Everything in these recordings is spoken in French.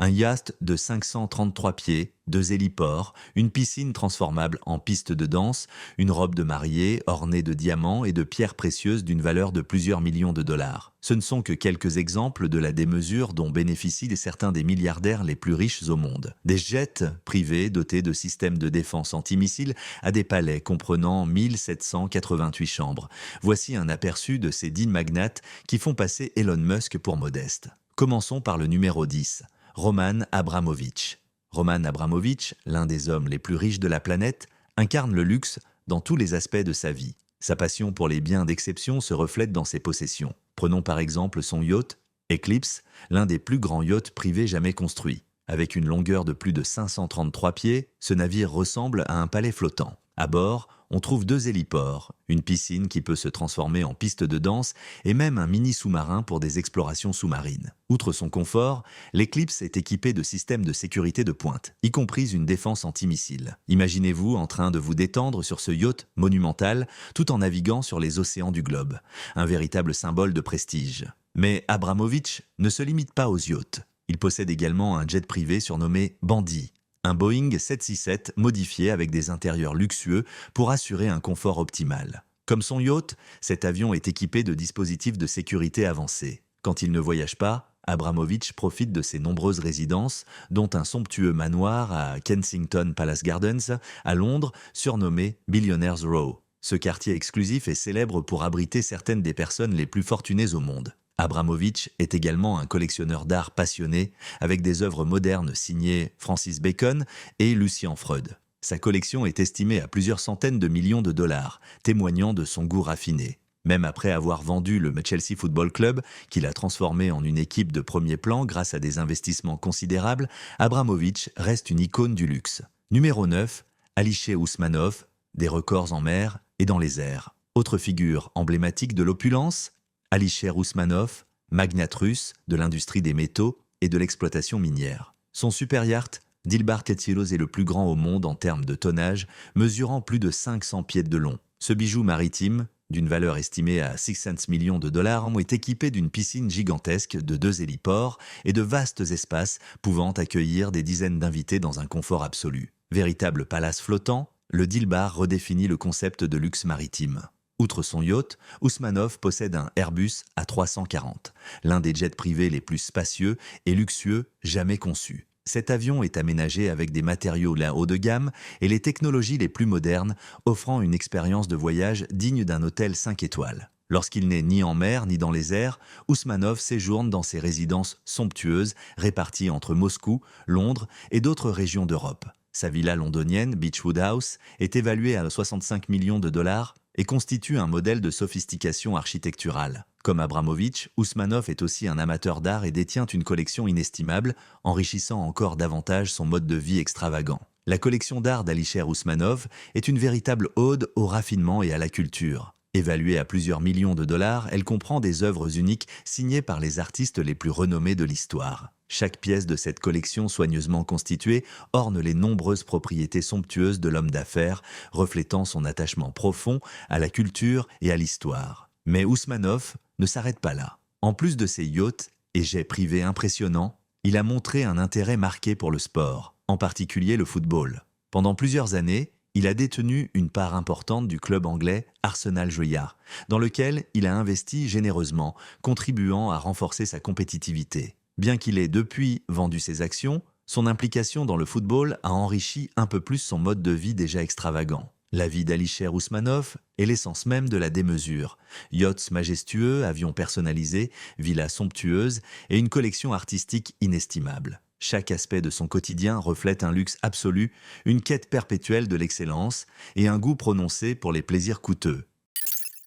Un yacht de 533 pieds, 2 héliports, une piscine transformable en piste de danse, une robe de mariée ornée de diamants et de pierres précieuses d'une valeur de plusieurs millions de dollars. Ce ne sont que quelques exemples de la démesure dont bénéficient certains des milliardaires les plus riches au monde. Des jets privés dotés de systèmes de défense antimissiles à des palais comprenant 1788 chambres. Voici un aperçu de ces 10 magnates qui font passer Elon Musk pour modeste. Commençons par le numéro 10. Roman Abramovich. Roman Abramovich, l'un des hommes les plus riches de la planète, incarne le luxe dans tous les aspects de sa vie. Sa passion pour les biens d'exception se reflète dans ses possessions. Prenons par exemple son yacht, Eclipse, l'un des plus grands yachts privés jamais construits. Avec une longueur de plus de 533 pieds, ce navire ressemble à un palais flottant. À bord, on trouve 2 héliports, une piscine qui peut se transformer en piste de danse et même un mini-sous-marin pour des explorations sous-marines. Outre son confort, l'Eclipse est équipé de systèmes de sécurité de pointe, y compris une défense antimissile. Imaginez-vous en train de vous détendre sur ce yacht monumental tout en naviguant sur les océans du globe. Un véritable symbole de prestige. Mais Abramovich ne se limite pas aux yachts. Il possède également un jet privé surnommé Bandit. Un Boeing 767 modifié avec des intérieurs luxueux pour assurer un confort optimal. Comme son yacht, cet avion est équipé de dispositifs de sécurité avancés. Quand il ne voyage pas, Abramovich profite de ses nombreuses résidences, dont un somptueux manoir à Kensington Palace Gardens, à Londres, surnommé Billionaires Row. Ce quartier exclusif est célèbre pour abriter certaines des personnes les plus fortunées au monde. Abramovich est également un collectionneur d'art passionné, avec des œuvres modernes signées Francis Bacon et Lucian Freud. Sa collection est estimée à plusieurs centaines de millions de dollars, témoignant de son goût raffiné. Même après avoir vendu le Chelsea Football Club, qu'il a transformé en une équipe de premier plan grâce à des investissements considérables, Abramovich reste une icône du luxe. Numéro 9, Alisher Ousmanov, des records en mer et dans les airs. Autre figure emblématique de l'opulence, Alisher Ousmanov, magnate russe de l'industrie des métaux et de l'exploitation minière. Son super yacht, Dilbar Tetzilos, est le plus grand au monde en termes de tonnage, mesurant plus de 500 pieds de long. Ce bijou maritime, d'une valeur estimée à 600 millions de dollars, est équipé d'une piscine gigantesque de 2 héliports et de vastes espaces pouvant accueillir des dizaines d'invités dans un confort absolu. Véritable palace flottant, le Dilbar redéfinit le concept de luxe maritime. Outre son yacht, Ousmanov possède un Airbus A340, l'un des jets privés les plus spacieux et luxueux jamais conçus. Cet avion est aménagé avec des matériaux haut de gamme et les technologies les plus modernes, offrant une expérience de voyage digne d'un hôtel 5 étoiles. Lorsqu'il n'est ni en mer ni dans les airs, Ousmanov séjourne dans ses résidences somptueuses réparties entre Moscou, Londres et d'autres régions d'Europe. Sa villa londonienne, Beechwood House, est évaluée à 65 millions de dollars et constitue un modèle de sophistication architecturale. Comme Abramovich, Ousmanov est aussi un amateur d'art et détient une collection inestimable, enrichissant encore davantage son mode de vie extravagant. La collection d'art d'Alisher Ousmanov est une véritable ode au raffinement et à la culture. Évaluée à plusieurs millions de dollars, elle comprend des œuvres uniques signées par les artistes les plus renommés de l'histoire. Chaque pièce de cette collection soigneusement constituée orne les nombreuses propriétés somptueuses de l'homme d'affaires, reflétant son attachement profond à la culture et à l'histoire. Mais Ousmanov ne s'arrête pas là. En plus de ses yachts et jets privés impressionnants, il a montré un intérêt marqué pour le sport, en particulier le football. Pendant plusieurs années, il a détenu une part importante du club anglais Arsenal Joya, dans lequel il a investi généreusement, contribuant à renforcer sa compétitivité. Bien qu'il ait depuis vendu ses actions, son implication dans le football a enrichi un peu plus son mode de vie déjà extravagant. La vie d'Alisher Ousmanov est l'essence même de la démesure. Yachts majestueux, avions personnalisés, villas somptueuses et une collection artistique inestimable. Chaque aspect de son quotidien reflète un luxe absolu, une quête perpétuelle de l'excellence et un goût prononcé pour les plaisirs coûteux.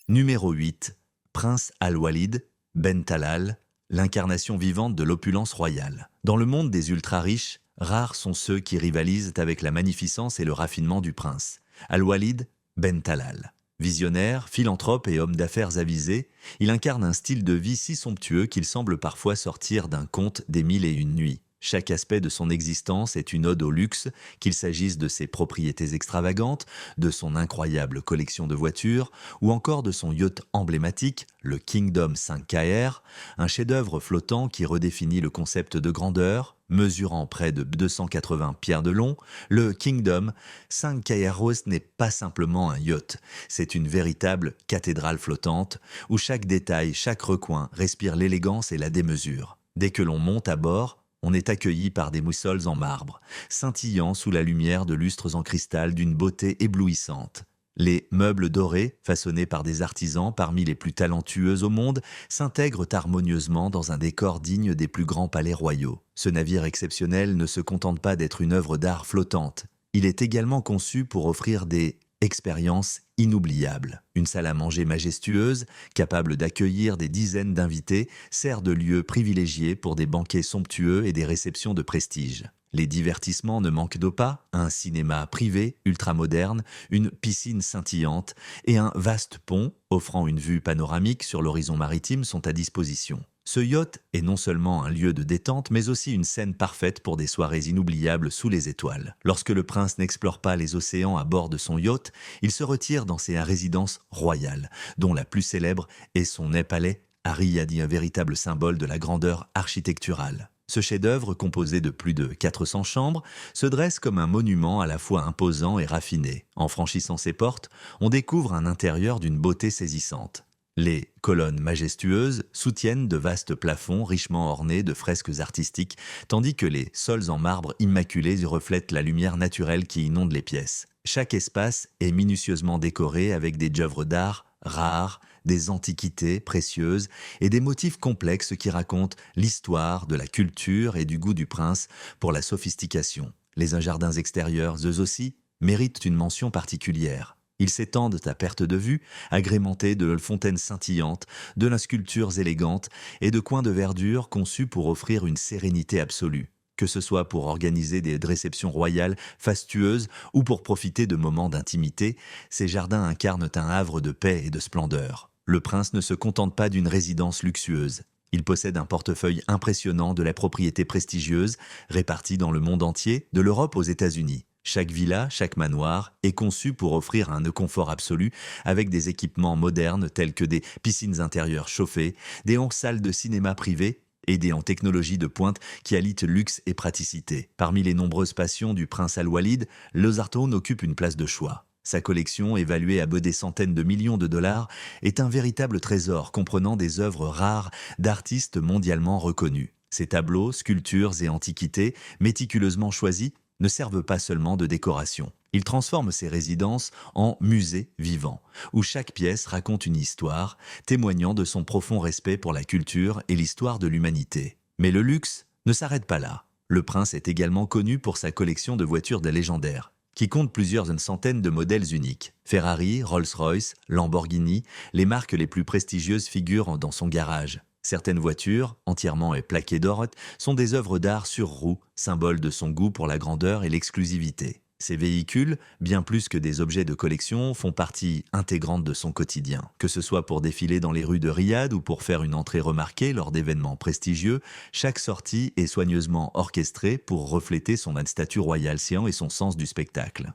Numéro 8. Prince Al-Walid Ben Talal, l'incarnation vivante de l'opulence royale. Dans le monde des ultra-riches, rares sont ceux qui rivalisent avec la magnificence et le raffinement du prince. Al-Walid Ben Talal. Visionnaire, philanthrope et homme d'affaires avisé, il incarne un style de vie si somptueux qu'il semble parfois sortir d'un conte des Mille et une nuits. Chaque aspect de son existence est une ode au luxe, qu'il s'agisse de ses propriétés extravagantes, de son incroyable collection de voitures, ou encore de son yacht emblématique, le Kingdom 5KR, un chef-d'œuvre flottant qui redéfinit le concept de grandeur. Mesurant près de 280 pieds de long, le Kingdom 5KR Rose n'est pas simplement un yacht, c'est une véritable cathédrale flottante où chaque détail, chaque recoin respire l'élégance et la démesure. Dès que l'on monte à bord, on est accueilli par des moussoles en marbre, scintillant sous la lumière de lustres en cristal d'une beauté éblouissante. Les meubles dorés, façonnés par des artisans parmi les plus talentueux au monde, s'intègrent harmonieusement dans un décor digne des plus grands palais royaux. Ce navire exceptionnel ne se contente pas d'être une œuvre d'art flottante. Il est également conçu pour offrir des expériences inoubliables. Une salle à manger majestueuse, capable d'accueillir des dizaines d'invités, sert de lieu privilégié pour des banquets somptueux et des réceptions de prestige. Les divertissements ne manquent de pas, un cinéma privé ultramoderne, une piscine scintillante et un vaste pont offrant une vue panoramique sur l'horizon maritime sont à disposition. Ce yacht est non seulement un lieu de détente, mais aussi une scène parfaite pour des soirées inoubliables sous les étoiles. Lorsque le prince n'explore pas les océans à bord de son yacht, il se retire dans ses résidences royales, dont la plus célèbre est son palais à Riyad, un véritable symbole de la grandeur architecturale. Ce chef-d'œuvre, composé de plus de 400 chambres, se dresse comme un monument à la fois imposant et raffiné. En franchissant ses portes, on découvre un intérieur d'une beauté saisissante. Les colonnes majestueuses soutiennent de vastes plafonds richement ornés de fresques artistiques, tandis que les sols en marbre immaculés reflètent la lumière naturelle qui inonde les pièces. Chaque espace est minutieusement décoré avec des œuvres d'art rares, des antiquités précieuses et des motifs complexes qui racontent l'histoire de la culture et du goût du prince pour la sophistication. Les jardins extérieurs, eux aussi, méritent une mention particulière. Ils s'étendent à perte de vue, agrémentés de fontaines scintillantes, de sculptures élégantes et de coins de verdure conçus pour offrir une sérénité absolue. Que ce soit pour organiser des réceptions royales fastueuses ou pour profiter de moments d'intimité, ces jardins incarnent un havre de paix et de splendeur. Le prince ne se contente pas d'une résidence luxueuse. Il possède un portefeuille impressionnant de la propriété prestigieuse, répartie dans le monde entier, de l'Europe aux États-Unis. Chaque villa, chaque manoir est conçu pour offrir un confort absolu avec des équipements modernes tels que des piscines intérieures chauffées, des salles de cinéma privées et des technologies de pointe qui allient luxe et praticité. Parmi les nombreuses passions du prince Al-Walid, l'Ozartown occupe une place de choix. Sa collection, évaluée à des centaines de millions de dollars, est un véritable trésor comprenant des œuvres rares d'artistes mondialement reconnus. Ses tableaux, sculptures et antiquités, méticuleusement choisis, ne servent pas seulement de décoration. Il transforme ses résidences en musées vivants, où chaque pièce raconte une histoire, témoignant de son profond respect pour la culture et l'histoire de l'humanité. Mais le luxe ne s'arrête pas là. Le prince est également connu pour sa collection de voitures légendaires, qui compte plusieurs centaines de modèles uniques. Ferrari, Rolls-Royce, Lamborghini, les marques les plus prestigieuses figurent dans son garage. Certaines voitures, entièrement plaquées d'or, sont des œuvres d'art sur roues, symbole de son goût pour la grandeur et l'exclusivité. Ces véhicules, bien plus que des objets de collection, font partie intégrante de son quotidien. Que ce soit pour défiler dans les rues de Riyad ou pour faire une entrée remarquée lors d'événements prestigieux, chaque sortie est soigneusement orchestrée pour refléter son statut royal et son sens du spectacle.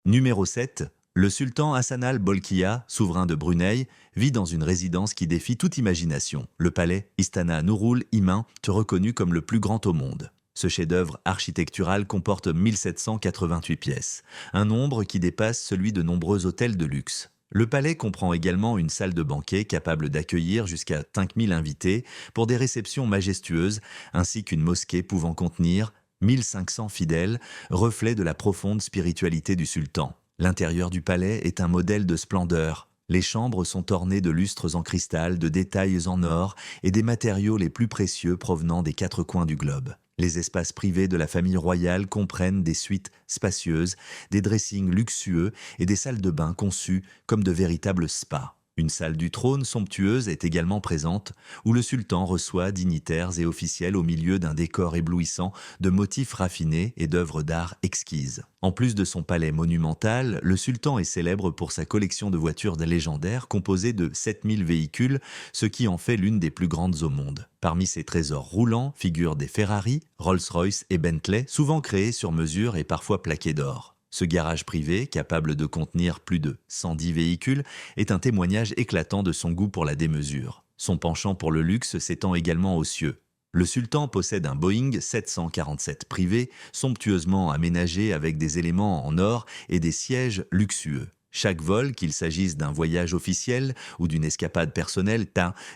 Numéro 7. Le sultan Hassan al-Bolkiah, souverain de Brunei, vit dans une résidence qui défie toute imagination. Le palais Istana Nurul Iman est reconnu comme le plus grand au monde. Ce chef-d'œuvre architectural comporte 1788 pièces, un nombre qui dépasse celui de nombreux hôtels de luxe. Le palais comprend également une salle de banquet capable d'accueillir jusqu'à 5000 invités pour des réceptions majestueuses, ainsi qu'une mosquée pouvant contenir 1500 fidèles, reflet de la profonde spiritualité du sultan. L'intérieur du palais est un modèle de splendeur. Les chambres sont ornées de lustres en cristal, de détails en or et des matériaux les plus précieux provenant des 4 coins du globe. Les espaces privés de la famille royale comprennent des suites spacieuses, des dressings luxueux et des salles de bain conçues comme de véritables spas. Une salle du trône somptueuse est également présente, où le sultan reçoit dignitaires et officiels au milieu d'un décor éblouissant de motifs raffinés et d'œuvres d'art exquises. En plus de son palais monumental, le sultan est célèbre pour sa collection de voitures légendaires composée de 7000 véhicules, ce qui en fait l'une des plus grandes au monde. Parmi ses trésors roulants figurent des Ferrari, Rolls-Royce et Bentley, souvent créés sur mesure et parfois plaqués d'or. Ce garage privé, capable de contenir plus de 110 véhicules, est un témoignage éclatant de son goût pour la démesure. Son penchant pour le luxe s'étend également aux cieux. Le sultan possède un Boeing 747 privé, somptueusement aménagé avec des éléments en or et des sièges luxueux. Chaque vol, qu'il s'agisse d'un voyage officiel ou d'une escapade personnelle,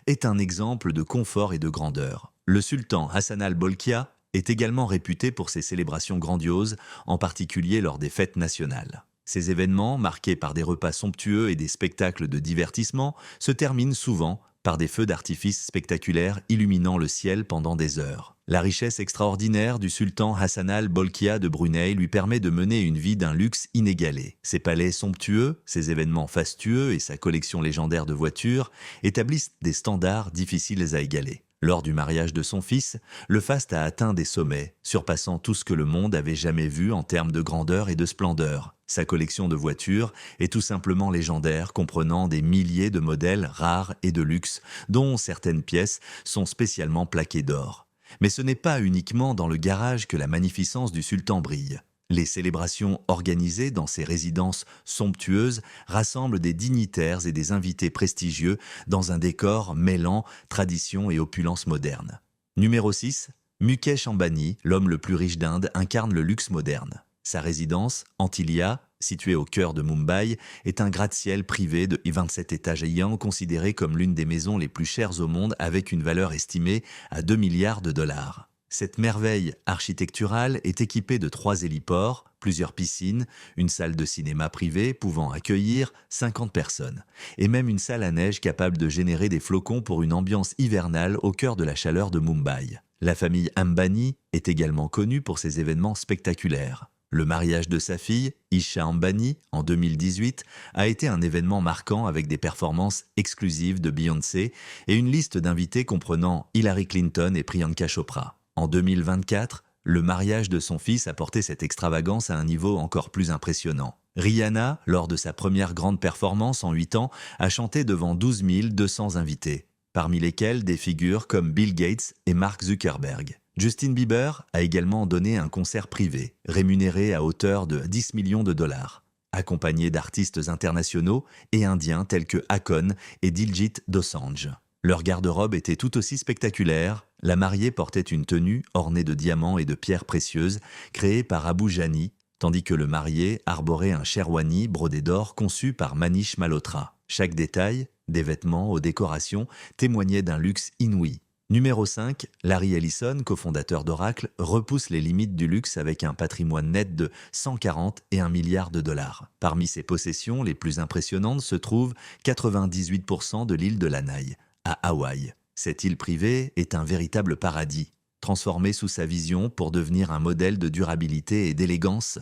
est un exemple de confort et de grandeur. Le sultan Hassan al-Bolkiah est également réputé pour ses célébrations grandioses, en particulier lors des fêtes nationales. Ces événements, marqués par des repas somptueux et des spectacles de divertissement, se terminent souvent par des feux d'artifice spectaculaires illuminant le ciel pendant des heures. La richesse extraordinaire du sultan Hassan al-Bolkiah de Brunei lui permet de mener une vie d'un luxe inégalé. Ses palais somptueux, ses événements fastueux et sa collection légendaire de voitures établissent des standards difficiles à égaler. Lors du mariage de son fils, le faste a atteint des sommets, surpassant tout ce que le monde avait jamais vu en termes de grandeur et de splendeur. Sa collection de voitures est tout simplement légendaire, comprenant des milliers de modèles rares et de luxe, dont certaines pièces sont spécialement plaquées d'or. Mais ce n'est pas uniquement dans le garage que la magnificence du sultan brille. Les célébrations organisées dans ces résidences somptueuses rassemblent des dignitaires et des invités prestigieux dans un décor mêlant tradition et opulence moderne. Numéro 6. Mukesh Ambani, l'homme le plus riche d'Inde, incarne le luxe moderne. Sa résidence, Antilia, située au cœur de Mumbai, est un gratte-ciel privé de 27 étages ayant considéré comme l'une des maisons les plus chères au monde avec une valeur estimée à 2 milliards de dollars. Cette merveille architecturale est équipée de 3 héliports, plusieurs piscines, une salle de cinéma privée pouvant accueillir 50 personnes, et même une salle à neige capable de générer des flocons pour une ambiance hivernale au cœur de la chaleur de Mumbai. La famille Ambani est également connue pour ses événements spectaculaires. Le mariage de sa fille, Isha Ambani, en 2018, a été un événement marquant avec des performances exclusives de Beyoncé et une liste d'invités comprenant Hillary Clinton et Priyanka Chopra. En 2024, le mariage de son fils a porté cette extravagance à un niveau encore plus impressionnant. Rihanna, lors de sa première grande performance en 8 ans, a chanté devant 12 200 invités, parmi lesquels des figures comme Bill Gates et Mark Zuckerberg. Justin Bieber a également donné un concert privé, rémunéré à hauteur de 10 millions de dollars, accompagné d'artistes internationaux et indiens tels que Akon et Diljit Dosanjh. Leur garde-robe était tout aussi spectaculaire. La mariée portait une tenue ornée de diamants et de pierres précieuses, créée par Abu Jani, tandis que le marié arborait un sherwani brodé d'or conçu par Manish Malhotra. Chaque détail, des vêtements aux décorations, témoignait d'un luxe inouï. Numéro 5, Larry Ellison, cofondateur d'Oracle, repousse les limites du luxe avec un patrimoine net de 141 milliards de dollars. Parmi ses possessions les plus impressionnantes se trouvent 98% de l'île de Lanai, à Hawaï. Cette île privée est un véritable paradis, transformé sous sa vision pour devenir un modèle de durabilité et d'élégance.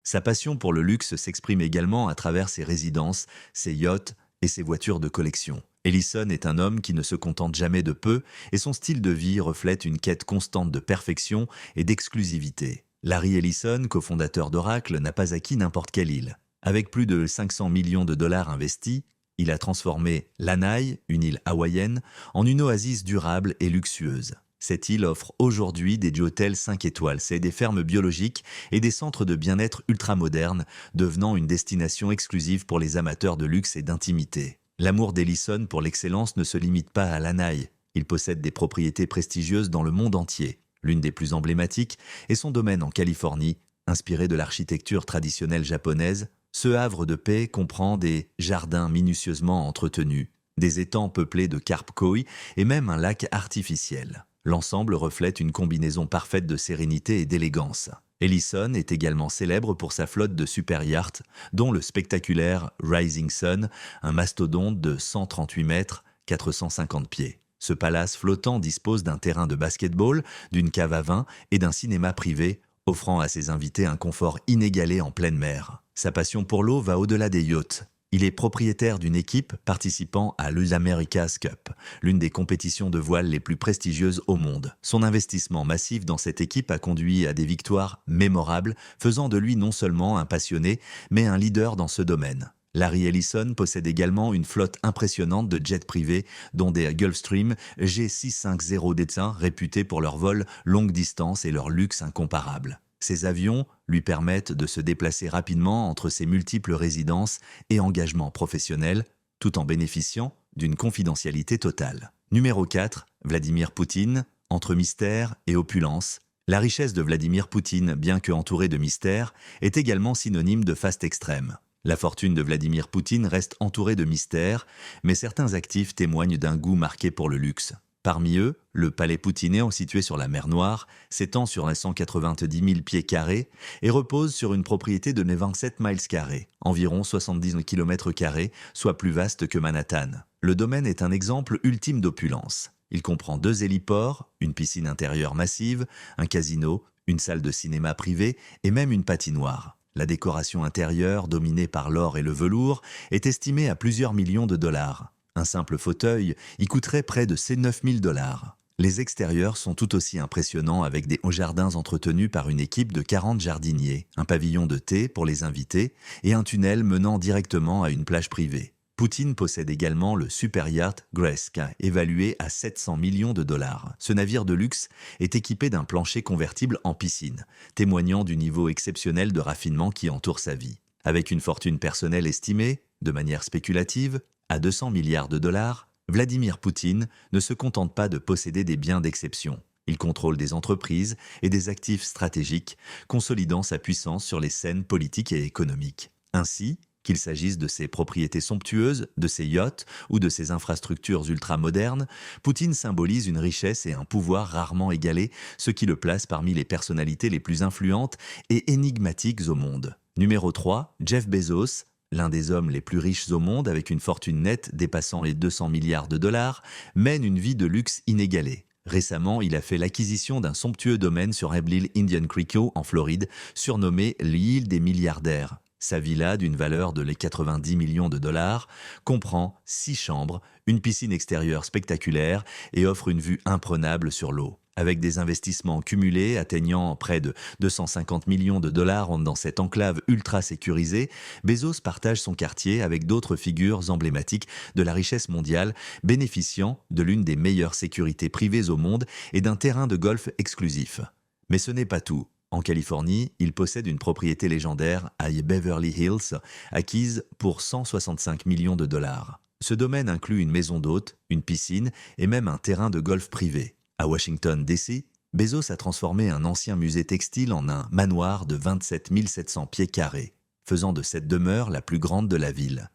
Sa passion pour le luxe s'exprime également à travers ses résidences, ses yachts et ses voitures de collection. Ellison est un homme qui ne se contente jamais de peu et son style de vie reflète une quête constante de perfection et d'exclusivité. Larry Ellison, cofondateur d'Oracle, n'a pas acquis n'importe quelle île. Avec plus de 500 millions de dollars investis, il a transformé Lanai, une île hawaïenne, en une oasis durable et luxueuse. Cette île offre aujourd'hui des hôtels 5 étoiles, c'est des fermes biologiques et des centres de bien-être ultramodernes, devenant une destination exclusive pour les amateurs de luxe et d'intimité. L'amour d'Ellison pour l'excellence ne se limite pas à Lanai. Il possède des propriétés prestigieuses dans le monde entier. L'une des plus emblématiques est son domaine en Californie, inspiré de l'architecture traditionnelle japonaise. Ce havre de paix comprend des jardins minutieusement entretenus, des étangs peuplés de carpes koi et même un lac artificiel. L'ensemble reflète une combinaison parfaite de sérénité et d'élégance. Ellison est également célèbre pour sa flotte de super yachts, dont le spectaculaire Rising Sun, un mastodonte de 138 mètres, 450 pieds. Ce palace flottant dispose d'un terrain de basket-ball, d'une cave à vin et d'un cinéma privé, offrant à ses invités un confort inégalé en pleine mer. Sa passion pour l'eau va au-delà des yachts. Il est propriétaire d'une équipe participant à l'America's Cup, l'une des compétitions de voile les plus prestigieuses au monde. Son investissement massif dans cette équipe a conduit à des victoires mémorables, faisant de lui non seulement un passionné, mais un leader dans ce domaine. Larry Ellison possède également une flotte impressionnante de jets privés, dont des Gulfstream G650D réputés pour leur vol longue distance et leur luxe incomparable. Ces avions lui permettent de se déplacer rapidement entre ses multiples résidences et engagements professionnels, tout en bénéficiant d'une confidentialité totale. Numéro 4, Vladimir Poutine, entre mystère et opulence. La richesse de Vladimir Poutine, bien que entourée de mystères, est également synonyme de faste extrême. La fortune de Vladimir Poutine reste entourée de mystères, mais certains actifs témoignent d'un goût marqué pour le luxe. Parmi eux, le palais poutinien, situé sur la mer Noire, s'étend sur les 190 000 pieds carrés et repose sur une propriété de 27 miles carrés, environ 70 km carrés, soit plus vaste que Manhattan. Le domaine est un exemple ultime d'opulence. Il comprend 2 héliports, une piscine intérieure massive, un casino, une salle de cinéma privée et même une patinoire. La décoration intérieure, dominée par l'or et le velours, est estimée à plusieurs millions de dollars. Un simple fauteuil y coûterait près de 9 000 dollars. Les extérieurs sont tout aussi impressionnants avec des hauts jardins entretenus par une équipe de 40 jardiniers, un pavillon de thé pour les invités et un tunnel menant directement à une plage privée. Poutine possède également le super yacht Gresk, évalué à 700 millions de dollars. Ce navire de luxe est équipé d'un plancher convertible en piscine, témoignant du niveau exceptionnel de raffinement qui entoure sa vie. Avec une fortune personnelle estimée, de manière spéculative, à 200 milliards de dollars, Vladimir Poutine ne se contente pas de posséder des biens d'exception. Il contrôle des entreprises et des actifs stratégiques, consolidant sa puissance sur les scènes politiques et économiques. Ainsi, qu'il s'agisse de ses propriétés somptueuses, de ses yachts ou de ses infrastructures ultramodernes, Poutine symbolise une richesse et un pouvoir rarement égalés, ce qui le place parmi les personnalités les plus influentes et énigmatiques au monde. Numéro 3, Jeff Bezos, l'un des hommes les plus riches au monde avec une fortune nette dépassant les 200 milliards de dollars, mène une vie de luxe inégalée. Récemment, il a fait l'acquisition d'un somptueux domaine sur l'île Indian Creek en Floride, surnommée l'île des milliardaires. Sa villa, d'une valeur de 90 millions de dollars, comprend 6 chambres, une piscine extérieure spectaculaire et offre une vue imprenable sur l'eau. Avec des investissements cumulés atteignant près de 250 millions de dollars dans cette enclave ultra sécurisée, Bezos partage son quartier avec d'autres figures emblématiques de la richesse mondiale, bénéficiant de l'une des meilleures sécurités privées au monde et d'un terrain de golf exclusif. Mais ce n'est pas tout. En Californie, il possède une propriété légendaire à Beverly Hills, acquise pour 165 millions de dollars. Ce domaine inclut une maison d'hôtes, une piscine et même un terrain de golf privé. À Washington, D.C., Bezos a transformé un ancien musée textile en un manoir de 27 700 pieds carrés, faisant de cette demeure la plus grande de la ville.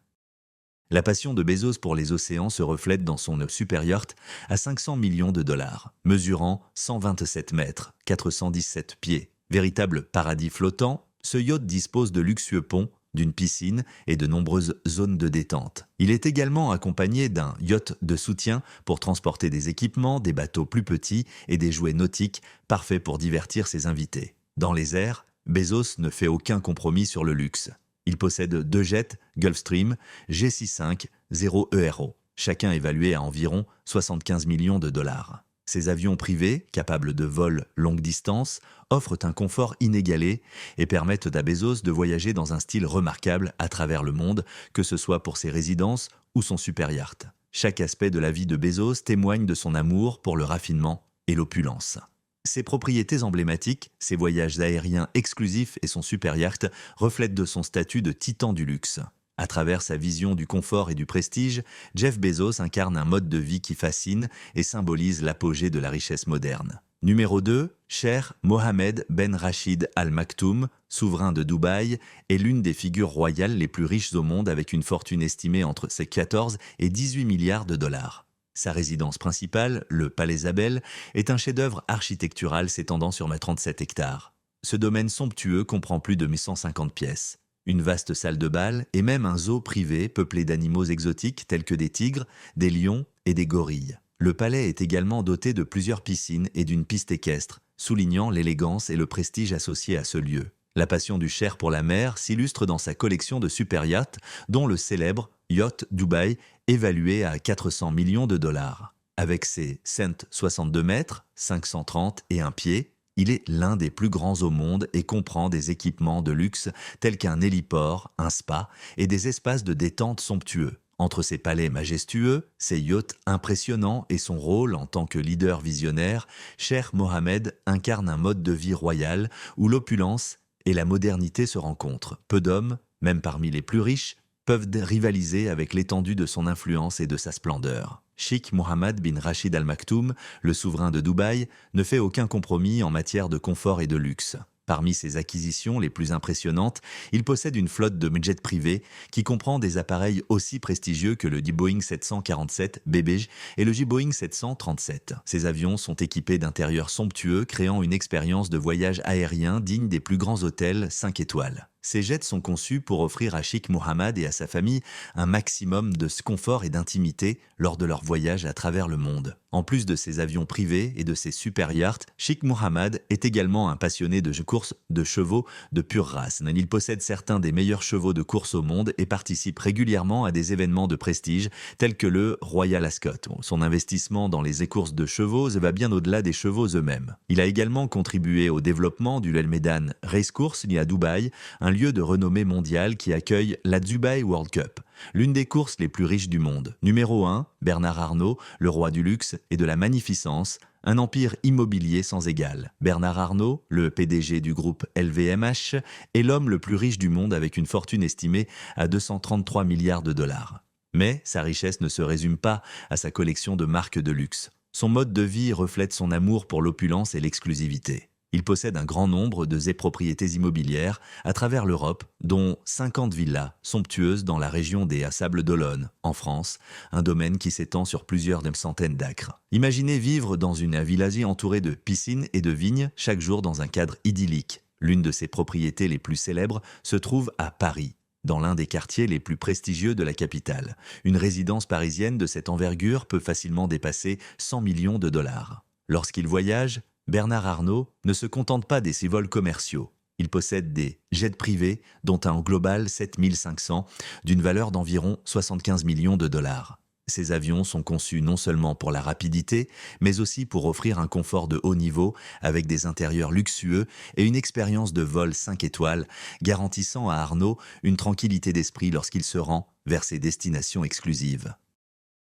La passion de Bezos pour les océans se reflète dans son super yacht à 500 millions de dollars, mesurant 127 mètres, 417 pieds. Véritable paradis flottant, ce yacht dispose de luxueux ponts, d'une piscine et de nombreuses zones de détente. Il est également accompagné d'un yacht de soutien pour transporter des équipements, des bateaux plus petits et des jouets nautiques parfaits pour divertir ses invités. Dans les airs, Bezos ne fait aucun compromis sur le luxe. Il possède 2 jets Gulfstream G650ERO, chacun évalué à environ 75 millions de dollars. Ces avions privés, capables de vols longue distance, offrent un confort inégalé et permettent à Bezos de voyager dans un style remarquable à travers le monde, que ce soit pour ses résidences ou son super yacht. Chaque aspect de la vie de Bezos témoigne de son amour pour le raffinement et l'opulence. Ses propriétés emblématiques, ses voyages aériens exclusifs et son super yacht reflètent de son statut de titan du luxe. À travers sa vision du confort et du prestige, Jeff Bezos incarne un mode de vie qui fascine et symbolise l'apogée de la richesse moderne. Numéro 2, Sheikh Mohammed Ben Rachid Al Maktoum, souverain de Dubaï, est l'une des figures royales les plus riches au monde avec une fortune estimée entre 14 et 18 milliards de dollars. Sa résidence principale, le Palais Zabel, est un chef-d'œuvre architectural s'étendant sur 37 hectares. Ce domaine somptueux comprend plus de 150 pièces. Une vaste salle de bal et même un zoo privé peuplé d'animaux exotiques tels que des tigres, des lions et des gorilles. Le palais est également doté de plusieurs piscines et d'une piste équestre, soulignant l'élégance et le prestige associés à ce lieu. La passion du Cher pour la mer s'illustre dans sa collection de super yachts, dont le célèbre Yacht Dubaï, évalué à 400 millions de dollars. Avec ses 162 mètres, 530 et 1 pied, il est l'un des plus grands au monde et comprend des équipements de luxe tels qu'un héliport, un spa et des espaces de détente somptueux. Entre ses palais majestueux, ses yachts impressionnants et son rôle en tant que leader visionnaire, Cheikh Mohammed incarne un mode de vie royal où l'opulence et la modernité se rencontrent. Peu d'hommes, même parmi les plus riches, peuvent rivaliser avec l'étendue de son influence et de sa splendeur. Sheikh Mohammed bin Rachid Al Maktoum, le souverain de Dubaï, ne fait aucun compromis en matière de confort et de luxe. Parmi ses acquisitions les plus impressionnantes, il possède une flotte de jets privés qui comprend des appareils aussi prestigieux que le Boeing 747 BB et le Boeing 737. Ces avions sont équipés d'intérieurs somptueux, créant une expérience de voyage aérien digne des plus grands hôtels 5 étoiles. Ces jets sont conçus pour offrir à Sheikh Mohammed et à sa famille un maximum de confort et d'intimité lors de leur voyage à travers le monde. En plus de ses avions privés et de ses super yachts, Sheikh Mohammed est également un passionné de courses de chevaux de pure race. Il possède certains des meilleurs chevaux de course au monde et participe régulièrement à des événements de prestige tels que le Royal Ascot. Son investissement dans les courses de chevaux va bien au-delà des chevaux eux-mêmes. Il a également contribué au développement du Al Meydan Racecourse lié à Dubaï, un lieu de renommée mondiale qui accueille la Dubai World Cup, l'une des courses les plus riches du monde. Numéro 1, Bernard Arnault, le roi du luxe et de la magnificence, un empire immobilier sans égal. Bernard Arnault, le PDG du groupe LVMH, est l'homme le plus riche du monde avec une fortune estimée à 233 milliards de dollars. Mais sa richesse ne se résume pas à sa collection de marques de luxe. Son mode de vie reflète son amour pour l'opulence et l'exclusivité. Il possède un grand nombre de propriétés immobilières à travers l'Europe, dont 50 villas somptueuses dans la région des Sables d'Olonne, en France, un domaine qui s'étend sur plusieurs centaines d'acres. Imaginez vivre dans une villa entourée de piscines et de vignes, chaque jour dans un cadre idyllique. L'une de ses propriétés les plus célèbres se trouve à Paris, dans l'un des quartiers les plus prestigieux de la capitale. Une résidence parisienne de cette envergure peut facilement dépasser 100 millions de dollars. Lorsqu'il voyage, Bernard Arnault ne se contente pas des vols commerciaux. Il possède des jets privés, dont un global 7500, d'une valeur d'environ 75 millions de dollars. Ces avions sont conçus non seulement pour la rapidité, mais aussi pour offrir un confort de haut niveau avec des intérieurs luxueux et une expérience de vol 5 étoiles, garantissant à Arnault une tranquillité d'esprit lorsqu'il se rend vers ses destinations exclusives.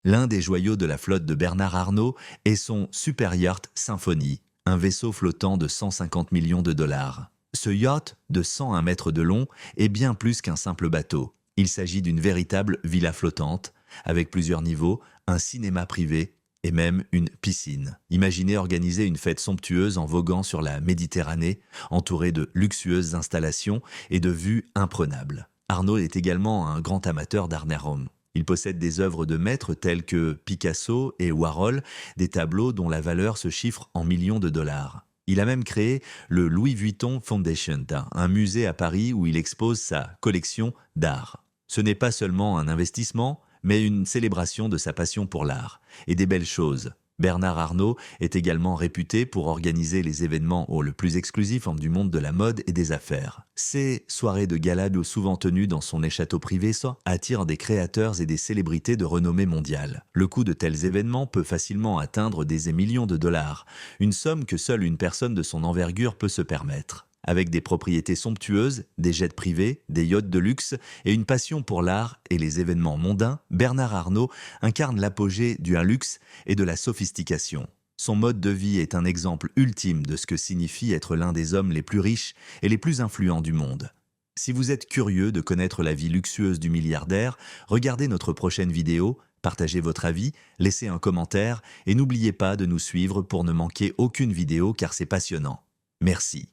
L'un des joyaux de la flotte de Bernard Arnault est son super yacht Symphony, un vaisseau flottant de 150 millions de dollars. Ce yacht, de 101 mètres de long, est bien plus qu'un simple bateau. Il s'agit d'une véritable villa flottante, avec plusieurs niveaux, un cinéma privé et même une piscine. Imaginez organiser une fête somptueuse en voguant sur la Méditerranée, entourée de luxueuses installations et de vues imprenables. Arnault est également un grand amateur d'art Rome. Il possède des œuvres de maîtres telles que Picasso et Warhol, des tableaux dont la valeur se chiffre en millions de dollars. Il a même créé le Louis Vuitton Foundation, un musée à Paris où il expose sa collection d'art. Ce n'est pas seulement un investissement, mais une célébration de sa passion pour l'art. Et des belles choses. Bernard Arnault est également réputé pour organiser les événements le plus exclusifs du monde de la mode et des affaires. Ces soirées de gala souvent tenues dans son château privé attirent des créateurs et des célébrités de renommée mondiale. Le coût de tels événements peut facilement atteindre des millions de dollars, une somme que seule une personne de son envergure peut se permettre. Avec des propriétés somptueuses, des jets privés, des yachts de luxe et une passion pour l'art et les événements mondains, Bernard Arnault incarne l'apogée du luxe et de la sophistication. Son mode de vie est un exemple ultime de ce que signifie être l'un des hommes les plus riches et les plus influents du monde. Si vous êtes curieux de connaître la vie luxueuse du milliardaire, regardez notre prochaine vidéo, partagez votre avis, laissez un commentaire et n'oubliez pas de nous suivre pour ne manquer aucune vidéo car c'est passionnant. Merci.